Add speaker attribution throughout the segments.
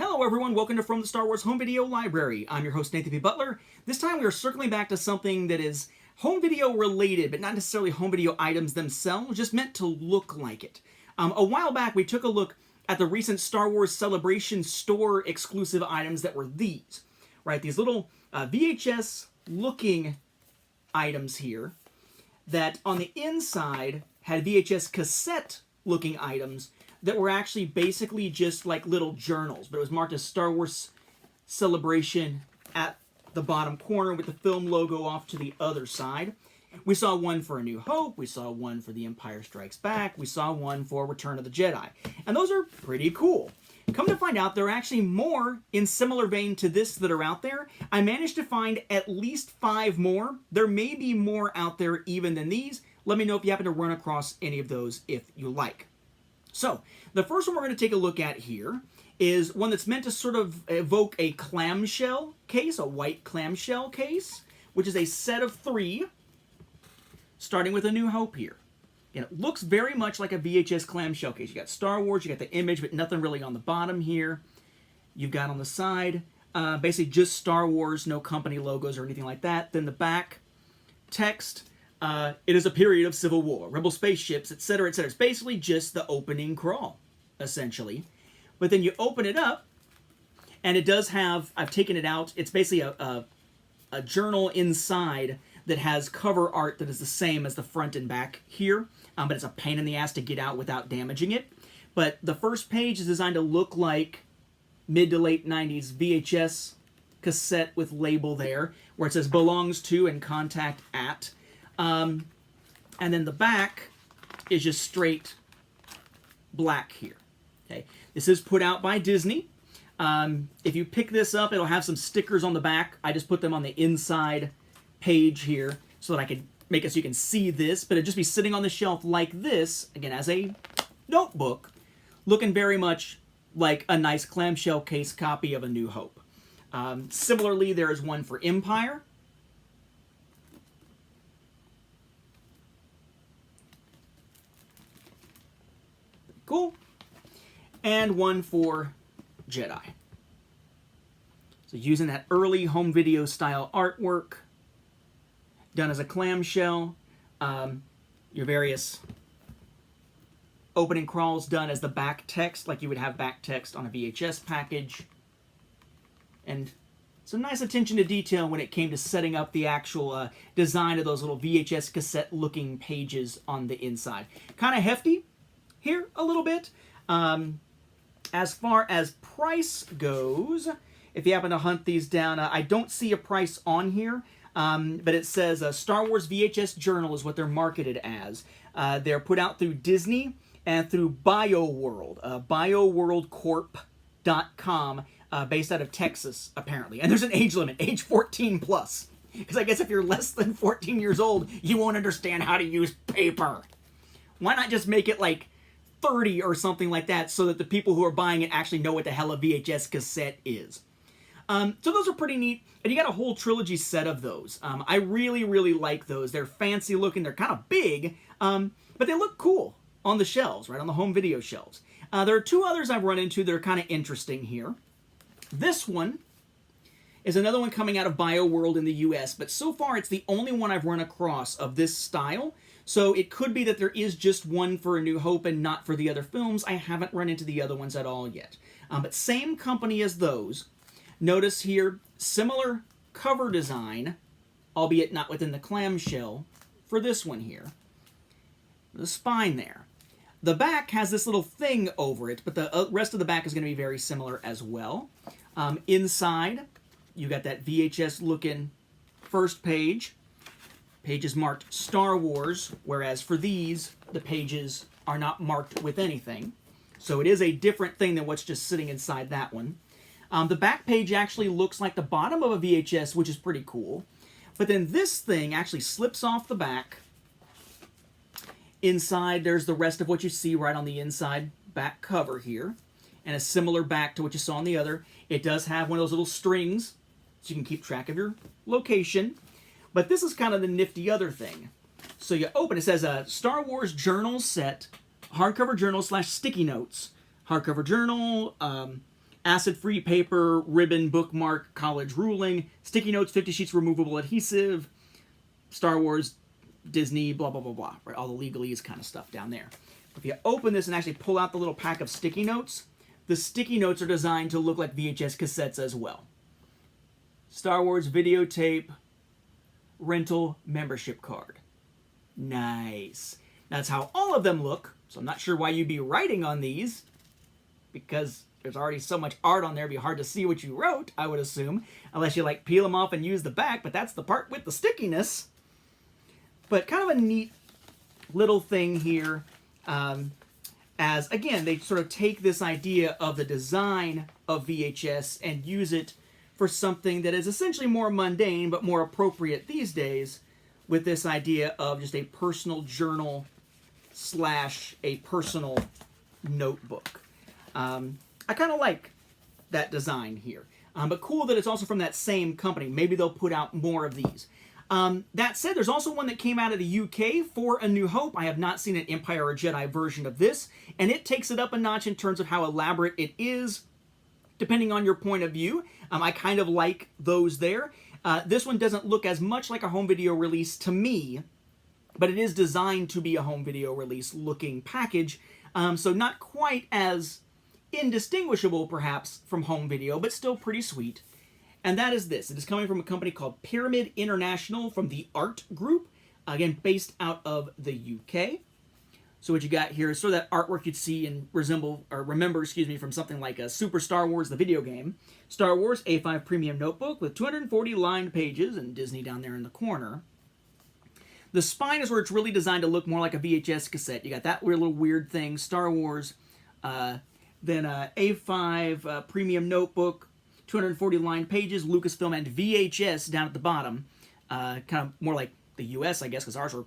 Speaker 1: Hello everyone, welcome to From the Star Wars Home Video Library. I'm your host Nathan P. Butler. This time we are circling back to something that is home video related, but not necessarily home video items themselves, just meant to look like it. A while back we took a look at the recent Star Wars Celebration store exclusive items that were these. Right, these little VHS looking items here that on the inside had VHS cassette looking items that were actually basically just like little journals, but it was marked as Star Wars Celebration at the bottom corner with the film logo off to the other side. We saw one for A New Hope, we saw one for The Empire Strikes Back, we saw one for Return of the Jedi, and those are pretty cool. Come to find out, there are actually more in similar vein to this that are out there. I managed to find at least 5 more. There may be more out there even than these. Let me know if you happen to run across any of those if you like. So, the first one we're going to take a look at here is one that's meant to sort of evoke a clamshell case, a white clamshell case, which is a set of 3, starting with A New Hope here. And it looks very much like a VHS clamshell case. You got Star Wars, you got the image, but nothing really on the bottom here. You've got on the side, basically just Star Wars, no company logos or anything like that. Then the back, text, it is a period of civil war, rebel spaceships, etc., etc. It's basically just the opening crawl, essentially. But then you open it up, and it does have, I've taken it out, it's basically a journal inside that has cover art that is the same as the front and back here, but it's a pain in the ass to get out without damaging it. But the first page is designed to look like mid to late 90s VHS cassette with label there, where it says belongs to and contact at. And then the back is just straight black here. Okay, this is put out by Disney. If you pick this up, it'll have some stickers on the back. I just put them on the inside page here so that I could make it so you can see this, but it'd just be sitting on the shelf like this, again, as a notebook, looking very much like a nice clamshell case copy of A New Hope. Similarly, there is one for Empire. Cool. And one for Jedi. So using that early home video style artwork, done as a clamshell, your various opening crawls done as the back text, like you would have back text on a VHS package. And some nice attention to detail when it came to setting up the actual design of those little VHS cassette looking pages on the inside. Kind of hefty here a little bit. As far as price goes, if you happen to hunt these down, I don't see a price on here, but it says Star Wars VHS Journal is what they're marketed as. They're put out through Disney and through BioWorld, BioWorldCorp.com, based out of Texas, apparently. And there's an age limit, age 14 plus. Because I guess if you're less than 14 years old, you won't understand how to use paper. Why not just make it like 30 or something like that so that the people who are buying it actually know what the hell a VHS cassette is. So those are pretty neat, and you got a whole trilogy set of those. I really, really like those. They're fancy looking, they're kind of big, but they look cool on the shelves, right, on the home video shelves. There are 2 others I've run into that are kind of interesting here. This one is another one coming out of BioWorld in the US, but so far it's the only one I've run across of this style. So it could be that there is just one for A New Hope and not for the other films. I haven't run into the other ones at all yet. But same company as those. Notice here, similar cover design, albeit not within the clamshell, for this one here. The spine there. The back has this little thing over it, but the rest of the back is going to be very similar as well. Inside, you got that VHS-looking first page. Page is marked Star Wars, whereas for these, the pages are not marked with anything. So it is a different thing than what's just sitting inside that one. The back page actually looks like the bottom of a VHS, which is pretty cool. But then this thing actually slips off the back. Inside, there's the rest of what you see right on the inside back cover here. And a similar back to what you saw on the other. It does have one of those little strings, so you can keep track of your location. But this is kind of the nifty other thing. So you open, it says a Star Wars journal set, hardcover journal / sticky notes. Hardcover journal, acid-free paper, ribbon, bookmark, college ruling, sticky notes, 50 sheets removable adhesive, Star Wars, Disney, blah, blah, blah, blah, right? All the legalese kind of stuff down there. If you open this and actually pull out the little pack of sticky notes, the sticky notes are designed to look like VHS cassettes as well. Star Wars videotape rental membership card. Nice. That's how all of them look, so I'm not sure why you'd be writing on these, because there's already so much art on there, it'd be hard to see what you wrote, I would assume, unless you like peel them off and use the back, but that's the part with the stickiness. But kind of a neat little thing here, as, again, they sort of take this idea of the design of VHS and use it for something that is essentially more mundane, but more appropriate these days, with this idea of just a personal journal / a personal notebook. I kind of like that design here. But cool that it's also from that same company. Maybe they'll put out more of these. That said, there's also one that came out of the UK for A New Hope. I have not seen an Empire or Jedi version of this, and it takes it up a notch in terms of how elaborate it is, depending on your point of view. I kind of like those there. This one doesn't look as much like a home video release to me, but it is designed to be a home video release looking package, so not quite as indistinguishable perhaps from home video, but still pretty sweet. And that is this. It is coming from a company called Pyramid International from the Art Group, again based out of the UK. So what you got here is sort of that artwork you'd see and remember from something like a Super Star Wars, the video game. Star Wars A5 Premium Notebook with 240 lined pages and Disney down there in the corner. The spine is where it's really designed to look more like a VHS cassette. You got that little weird thing, Star Wars, then A5 Premium Notebook, 240 lined pages, Lucasfilm, and VHS down at the bottom. Kind of more like the US, I guess, because ours were,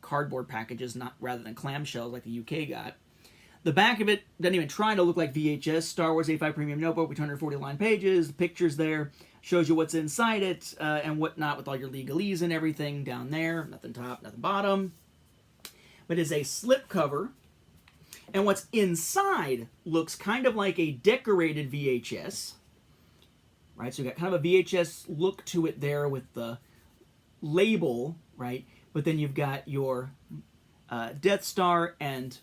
Speaker 1: cardboard packages, rather than clamshells like the UK got. The back of it doesn't even try to look like VHS. Star Wars A5 Premium Notebook with 240 lined pages, the pictures there, shows you what's inside it, and whatnot with all your legalese and everything down there. Nothing top, nothing bottom. But it's a slipcover. And what's inside looks kind of like a decorated VHS. Right, so you got kind of a VHS look to it there with the label, right? But then you've got your Death Star and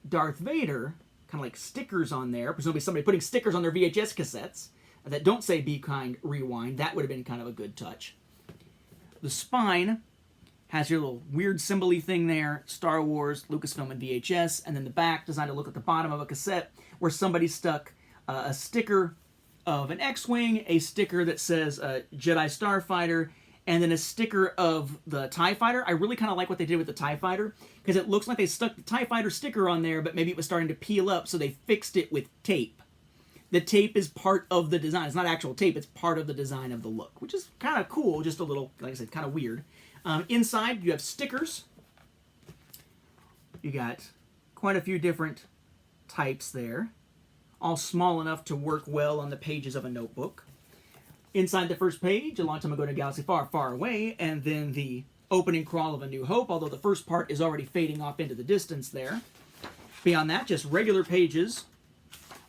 Speaker 1: Darth Vader, kind of like stickers on there. Presumably somebody putting stickers on their VHS cassettes that don't say Be Kind, Rewind. That would have been kind of a good touch. The spine has your little weird symbol-y thing there, Star Wars, Lucasfilm, and VHS. And then the back, designed to look at the bottom of a cassette, where somebody stuck a sticker of an X-Wing, a sticker that says Jedi Starfighter, and then a sticker of the TIE Fighter. I really kind of like what they did with the TIE Fighter, because it looks like they stuck the TIE Fighter sticker on there, but maybe it was starting to peel up, so they fixed it with tape. The tape is part of the design. It's not actual tape, it's part of the design of the look, which is kind of cool, just a little, like I said, kind of weird. Inside, you have stickers. You got quite a few different types there, all small enough to work well on the pages of a notebook. Inside the first page, A Long Time Ago in a Galaxy Far, Far Away, and then the opening crawl of A New Hope, although the first part is already fading off into the distance there. Beyond that, just regular pages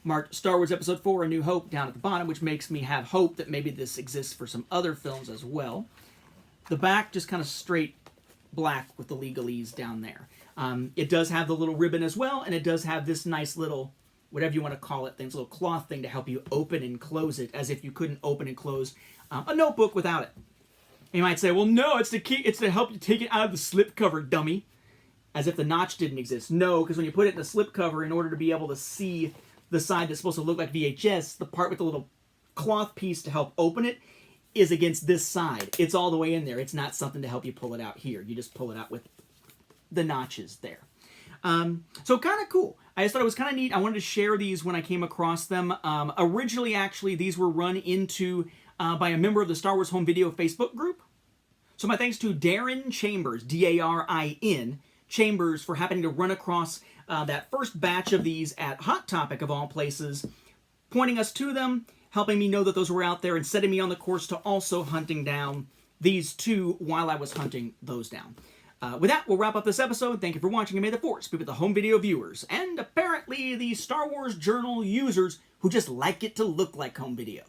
Speaker 1: marked Star Wars Episode 4, A New Hope down at the bottom, which makes me have hope that maybe this exists for some other films as well. The back, just kind of straight black with the legalese down there. It does have the little ribbon as well, and it does have this nice little, whatever you want to call it, thing, this little cloth thing to help you open and close it, as if you couldn't open and close a notebook without it. And you might say, well, no, it's to help you take it out of the slipcover, dummy. As if the notch didn't exist. No, because when you put it in the slipcover, in order to be able to see the side that's supposed to look like VHS, the part with the little cloth piece to help open it is against this side. It's all the way in there. It's not something to help you pull it out here. You just pull it out with the notches there. So kind of cool. I just thought it was kind of neat. I wanted to share these when I came across them. Originally, actually, these were run into by a member of the Star Wars Home Video Facebook group. So my thanks to Darren Chambers, D-A-R-I-N, Chambers, for happening to run across that first batch of these at Hot Topic, of all places, pointing us to them, helping me know that those were out there, and setting me on the course to also hunting down these two while I was hunting those down. With that, we'll wrap up this episode. Thank you for watching, and may the Force be with the home video viewers, and apparently the Star Wars Journal users who just like it to look like home video.